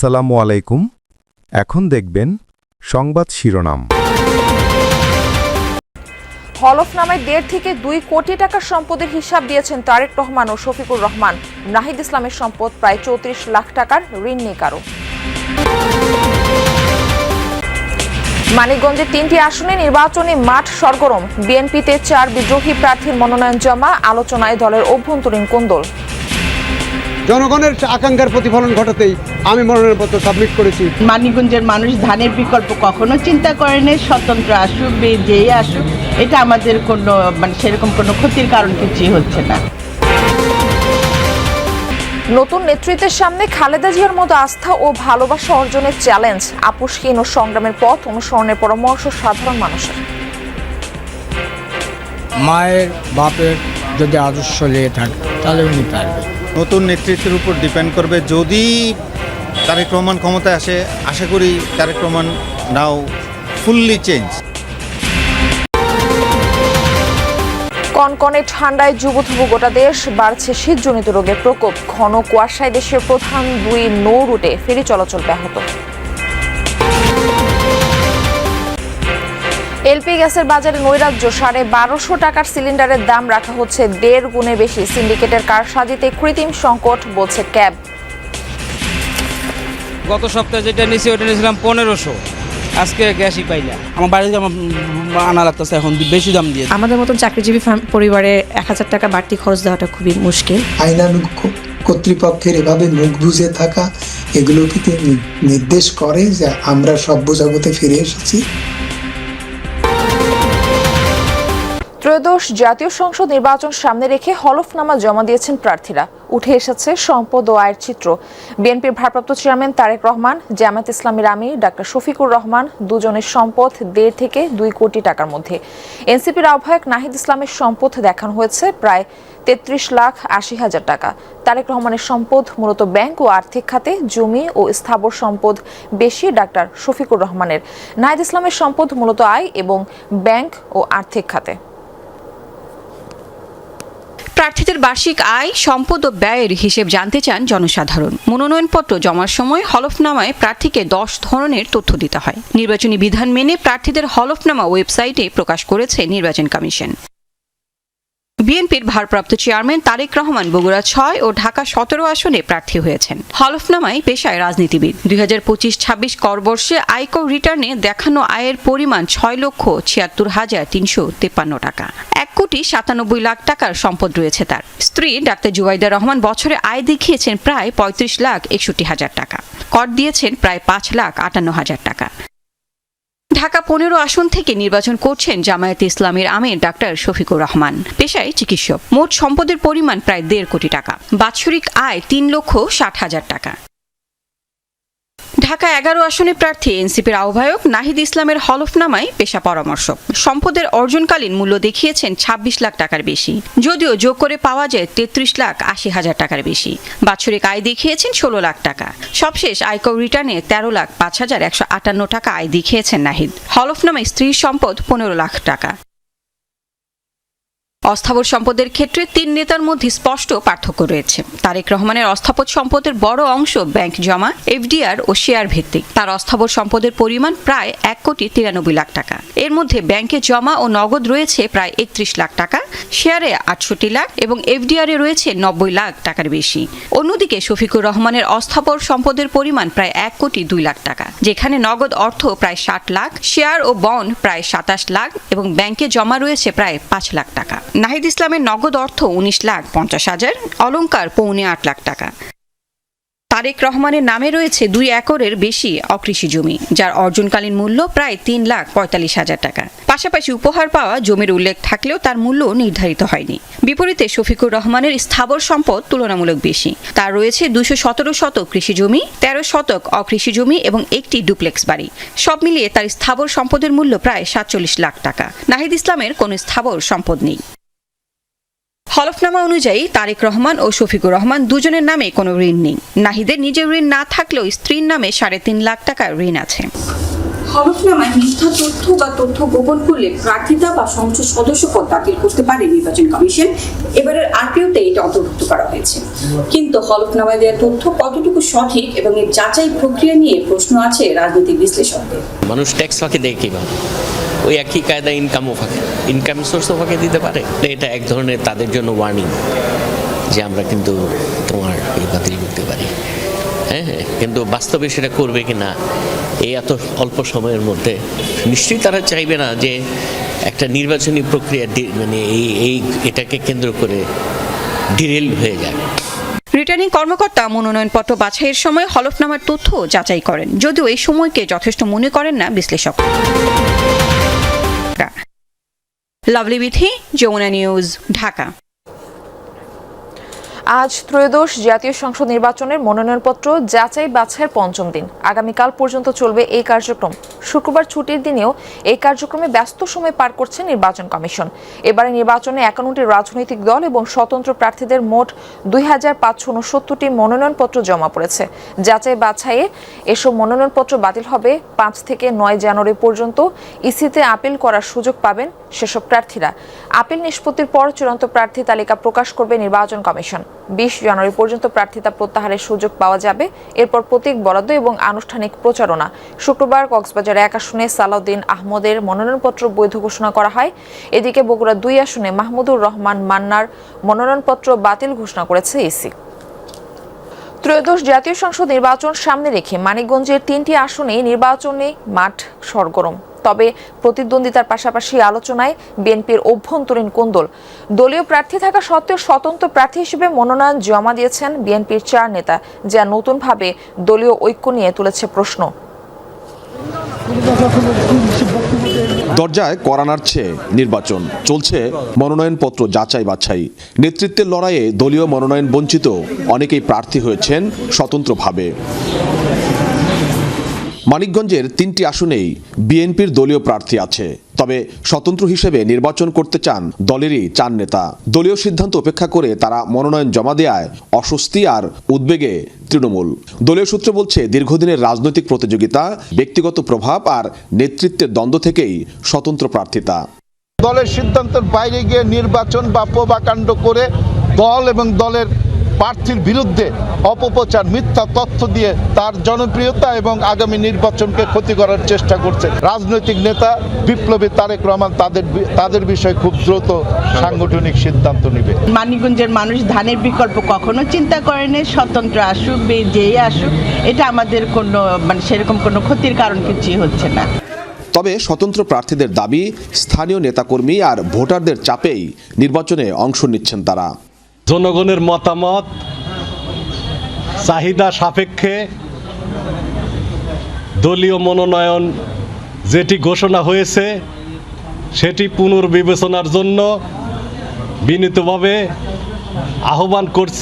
আসসালামু আলাইকুম। এখন দেখবেন সংবাদ শিরোনাম। হলফনামায় 1.5 থেকে 2 কোটি টাকার সম্পদের হিসাব দিয়েছেন তারেক রহমান ও শফিকুর রহমান। নাহিদ ইসলামের সম্পদ প্রায় 34 লাখ টাকার, ঋণ নেই কারো। মানিকগঞ্জের 3টি আসনে নির্বাচনী মাঠ সরগরম। বিএনপিতে 4 বিদ্রোহী প্রার্থীর মনোনয়ন জমা, আলোচনায় দলের অভ্যন্তরীণ কোন্দল। জনগণের আকাঙ্ক্ষার প্রতিফলন ঘটাতেই আমি মনোনয়নপত্র সাবমিট করেছি। মানিকগঞ্জের মানুষ ধানের বিকল্প কখনো চিন্তা করেনি। স্বতন্ত্র আসুক, যেই আসুক, এটা আমাদের কোনো সেরকম কোনো ক্ষতির কারণ কিছুই হচ্ছে না। নতুন নেতৃত্বের সামনে খালেদা জিয়ার মতো আস্থা ও ভালোবাসা অর্জনের চ্যালেঞ্জ, আপোষহীন ও সংগ্রামের পথ অনুসরণের পরামর্শ সাধারণ মানুষের। মায়ের বাপের যদি আদর্শ লেগে থাকে তাহলে উনি পারবে। নতুন নেতৃত্বের উপর ডিপেন্ড করবে। যদি তারেক রহমান ক্ষমতায় আসে, আশা করি তারেক রহমান নাও ফুললি চেঞ্জ। কনকনে ঠান্ডায় যুবথুবু গোটা দেশ, বাড়ছে শীতজনিত রোগের প্রকোপ। ঘন কুয়াশায় দেশের প্রধান 2 নৌ রুটে ফেরি চলাচল ব্যাহত। এলপি গ্যাসের বাজারে নৈরাজ্য, 1250 টাকার সিলিন্ডারের দাম রাখা হচ্ছে 1.5 গুণে বেশি। সিন্ডিকেটের কারসাজিতে কৃত্রিম সংকট, বলছে ক্যাব। গত সপ্তাহে যেটা নিয়েছি ওটা নিয়েছিলাম 1500, আজকে গ্যাসই পাই না। আমার বাড়িতে আমার আনা লাগতেছে এখন বেশি দাম দিয়ে। আমাদের মতন চাকরিজীবী পরিবারে 1000 টাকা বাড়তি খরচ দেওয়াটা খুবই মুশকিল। আইনানুগ কর্তৃপক্ষের এভাবে মুখ বুজে থাকা, এগুলো কি নির্দেশ করে যে আমরা সভ্য জগতে ফিরে এসেছি? ত্রয়োদশ জাতীয় সংসদ নির্বাচন সামনে রেখে হলফনামা জমা দিয়েছেন প্রার্থীরা। উঠে এসেছে সম্পদ ও আয়ের চিত্র। বিএনপির ভারপ্রাপ্ত চেয়ারম্যান তারেক রহমান, জামায়াত ইসলামীর আমির ডাক্তার শফিকুর রহমান, দুজনের সম্পদ 1.5 থেকে 2 কোটি টাকার মধ্যে। এনসিপির আহ্বায়ক নাহিদ ইসলামের সম্পদ দেখানো হয়েছে প্রায় 33,80,000 টাকা। তারেক রহমানের সম্পদ মূলত ব্যাংক ও আর্থিক খাতে, জমি ও স্থাবর সম্পদ বেশি ডাক্তার শফিকুর রহমানের। নাহিদ ইসলামের সম্পদ মূলত আয় এবং ব্যাংক ও আর্থিক খাতে। প্রার্থীদের বার্ষিক আয়, সম্পদ ও ব্যয়ের হিসেব জানতে চান জনসাধারণ। মনোনয়নপত্র জমার সময় হলফনামায় প্রার্থীকে 10 ধরনের তথ্য দিতে হয়। নির্বাচনী বিধান মেনে প্রার্থীদের হলফনামা ওয়েবসাইটে প্রকাশ করেছে নির্বাচন কমিশন। বিএনপির ভারপ্রাপ্ত চেয়ারম্যান তারেক রহমান বগুড়া 6 ও ঢাকা 17 আসনে প্রার্থী হয়েছেন। হলফনামায় পেশায় রাজনীতিবিদ। 2025-26 করবর্ষে আয়কর রিটার্নে দেখানো আয়ের পরিমাণ 6,76,353 টাকা। 1,97,00,000 টাকার সম্পদ রয়েছে তার। স্ত্রী ডাক্তার জুবাইদা রহমান বছরে আয় দেখিয়েছেন প্রায় 35,61,000 টাকা। কর দিয়েছেন প্রায় 5,58,000 টাকা। ঢাকা 15 আসন থেকে নির্বাচন করছেন জামায়াতে ইসলামীর আমির ডাক্তার শফিকুর রহমান। পেশায় চিকিৎসক। মোট সম্পদের পরিমাণ প্রায় 1.5 কোটি টাকা। বাৎসরিক আয় 3,60,000 টাকা। ঢাকা 11 আসনে প্রার্থী এনসিপির আহ্বায়ক নাহিদ ইসলামের হলফনামায় পেশা পরামর্শক। সম্পদের অর্জনকালীন মূল্য দেখিয়েছেন 26 লাখ টাকার বেশি, যদিও যোগ করে পাওয়া যায় 33,80,000 টাকার বেশি। বাৎসরিক আয় দেখিয়েছেন 16 লাখ টাকা। সবশেষ আয়কর রিটার্নে 13,05,158 টাকা আয় দেখিয়েছেন নাহিদ। হলফনামায় স্ত্রীর সম্পদ 15 লাখ টাকা। অস্থাবর সম্পদের ক্ষেত্রে 3 নেতার মধ্যে স্পষ্ট পার্থক্য রয়েছে। তারেক রহমানের অস্থাবর সম্পদের বড় অংশ ব্যাংক জমা, এফডিআর ও শেয়ার ভিত্তিক। তার অস্থাবর সম্পদের পরিমাণ প্রায় 1,93,00,000 টাকা। এর মধ্যে ব্যাংকে জমা ও নগদ রয়েছে প্রায় 31 লাখ টাকা, শেয়ারে 68 লাখ এবং এফডিআরে রয়েছে 90 লাখ টাকার বেশি। অন্যদিকে শফিকুর রহমানের অস্থাবর সম্পদের পরিমাণ প্রায় 1,02,00,000 টাকা, যেখানে নগদ অর্থ প্রায় 60 লাখ, শেয়ার ও বন্ড প্রায় 27 লাখ এবং ব্যাংকে জমা রয়েছে প্রায় 5 লাখ টাকা। নাহিদ ইসলামের নগদ অর্থ 19,50,000, অলংকার 8.25 লাখ টাকা। তারেক রহমানের নামে রয়েছে 2 একরের বেশি অকৃষি জমি, যার অর্জনকালীন মূল্য প্রায় 3,45,000 টাকা। পাশাপাশি উপহার পাওয়া জমির উল্লেখ থাকলেও তার মূল্য নির্ধারিত হয়নি। বিপরীতে শফিকুর রহমানের স্থাবর সম্পদ তুলনামূলক বেশি। তার রয়েছে 217 শতক কৃষি জমি, 13 শতক অকৃষি জমি এবং একটি ডুপ্লেক্স বাড়ি। সব মিলিয়ে তার স্থাবর সম্পদের মূল্য প্রায় 47 লাখ টাকা। নাহিদ ইসলামের কোনো স্থাবর সম্পদ নেই। হলফনামা অনুযায়ী তারেক রহমান ও শফিকুর রহমান দুজনের নামে কোনো ঋণ নেই। নাহিদের নিজের ঋণ না থাকলেও স্ত্রীর নামে 3.5 লাখ টাকার ঋণ আছে। হলফনামায় মিথ্যা তথ্য বা তথ্য গোপন করলে প্রার্থিতা বা সংসদ সদস্য পদ বাতিল করতে পারে নির্বাচন কমিশন। এবারের আরপিওতে এটা অন্তর্ভুক্ত করা হয়েছে, কিন্তু হলফনামায় দেওয়া তথ্য কতটুকু সঠিক এবং এর যাচাই প্রক্রিয়া নিয়ে প্রশ্ন আছে রাজনৈতিক বিশ্লেষকদের। মানুষ ট্যাক্স ফাঁকি দেয় কিভাবে? ওই একই কায়দা ইনকামও ফাঁকে, ইনকাম সোর্সও ফাঁকে দিতে পারে। এটা এক ধরনের তাদের জন্য ওয়ার্নিং যে আমরা কিন্তু তোমার এই বাতিল করতে পারি। হ্যাঁ, কিন্তু বাস্তবে সেটা করবে কি না এই এত অল্প সময়ের মধ্যে নিশ্চয়ই তারা চাইবে না যে একটা নির্বাচনী প্রক্রিয়া মানে এটাকে কেন্দ্র করে ডিরেল হয়ে যায়। রিটার্নিং কর্মকর্তা মনোনয়নপত্র বাছাইয়ের সময় হলফনামার তথ্য যাচাই করেন, যদিও এই সময়কে যথেষ্ট মনে করেন না বিশ্লেষক। লাভলি বিথি, যমুনা নিউজ, ঢাকা। আজ ত্রয়োদশ জাতীয় সংসদ নির্বাচনের মনোনয়নপত্র যাচাই বাছাইয়ের পঞ্চম দিন। আগামীকাল পর্যন্ত চলবে এই কার্যক্রম। শুক্রবার ছুটির দিনেও এই কার্যক্রমে ব্যস্ত সময় পার করছে নির্বাচন কমিশন। এবারে নির্বাচনে 51টি রাজনৈতিক দল এবং স্বতন্ত্র প্রার্থীদের মোট 2569টি মনোনয়নপত্র জমা পড়েছে। যাচাই বাছাইয়ে এসব মনোনয়নপত্র বাতিল হবে 5 থেকে 9 জানুয়ারি পর্যন্ত। ইসিতে আপিল করার সুযোগ পাবেন সেসব প্রার্থীরা। আপিল নিষ্পত্তির পর চূড়ান্ত প্রার্থী তালিকা প্রকাশ করবে নির্বাচন কমিশন। 20 জানুয়ারি পর্যন্ত প্রার্থিতা প্রত্যাহারের সুযোগ পাওয়া যাবে। এরপর প্রতীক বরাদ্দ এবং আনুষ্ঠানিক প্রচারণা। শুক্রবার কক্সবাজার 1 আসনে সালাউদ্দিন আহমদের মনোনয়নপত্র বৈধ ঘোষণা করা হয়। এদিকে বগুড়া 2 আসনে মাহমুদুর রহমান মান্নার মনোনয়নপত্র বাতিল ঘোষণা করেছে ইসি। ত্রয়োদশ জাতীয় সংসদ নির্বাচন সামনে রেখে মানিকগঞ্জের 3টি আসনে নির্বাচনে মাঠ সরগরম। তবে প্রতিদ্বন্দ্বিতার পাশাপাশি আলোচনায় বিএনপির অভ্যন্তরীণ কোন্দল। দলীয় প্রার্থী থাকা সত্ত্বেও স্বতন্ত্র প্রার্থী হিসেবে মনোনয়ন জমা দিয়েছেন বিএনপির 4 নেতা, যা নতুনভাবে দলীয় ঐক্য নিয়ে তুলেছে প্রশ্ন। দরজায় কড়া নাড়ছে নির্বাচন, চলছে মনোনয়নপত্র যাচাই বাছাই। নেতৃত্বের লড়াইয়ে দলীয় মনোনয়ন বঞ্চিত অনেকেই প্রার্থী হয়েছেন স্বতন্ত্রভাবে। মানিকগঞ্জের 3টি আসনেই বিএনপির দলীয় প্রার্থী আছে, তবে স্বতন্ত্র হিসেবে নির্বাচন করতে চান দলেরই 4 নেতা। দলীয় সিদ্ধান্ত উপেক্ষা করে তারা মনোনয়ন জমা দেওয়ায় অস্বস্তি আর উদ্বেগে তৃণমূল। দলীয় সূত্র বলছে, দীর্ঘদিনের রাজনৈতিক প্রতিযোগিতা, ব্যক্তিগত প্রভাব আর নেতৃত্বের দ্বন্দ্ব থেকেই স্বতন্ত্র প্রার্থিতা। দলের সিদ্ধান্তের বাইরে গিয়ে নির্বাচন বা প্রভাকাণ্ড করে দল এবং দলের প্রার্থীর বিরুদ্ধে অপপ্রচার, মিথ্যা তথ্য দিয়ে তার জনপ্রিয়তা এবং আগামী নির্বাচনকে ক্ষতি করার চেষ্টা করছে। রাজনৈতিক নেতা বিপ্লবী তারেক রহমান তাদের বিষয়ে খুব দ্রুত সাংগঠনিক সিদ্ধান্ত নেবে। মানিকগঞ্জের মানুষ ধানের বিকল্প কখনো চিন্তা করেনি। স্বতন্ত্র আসুক, যেই আসুক, এটা আমাদের কোনো সেরকম কোনো ক্ষতির কারণ কিছুই হচ্ছে না। তবে স্বতন্ত্র প্রার্থীদের দাবি, স্থানীয় নেতাকর্মী আর ভোটারদের চাপেই নির্বাচনে অংশ নিচ্ছেন তারা। জনগণের মতামত, চাহিদা সাপেক্ষে দলীয় মনোনয়ন যেটি ঘোষণা হয়েছে সেটি পুনর্বিবেচনার জন্য বিনীতভাবে আহ্বান করছি।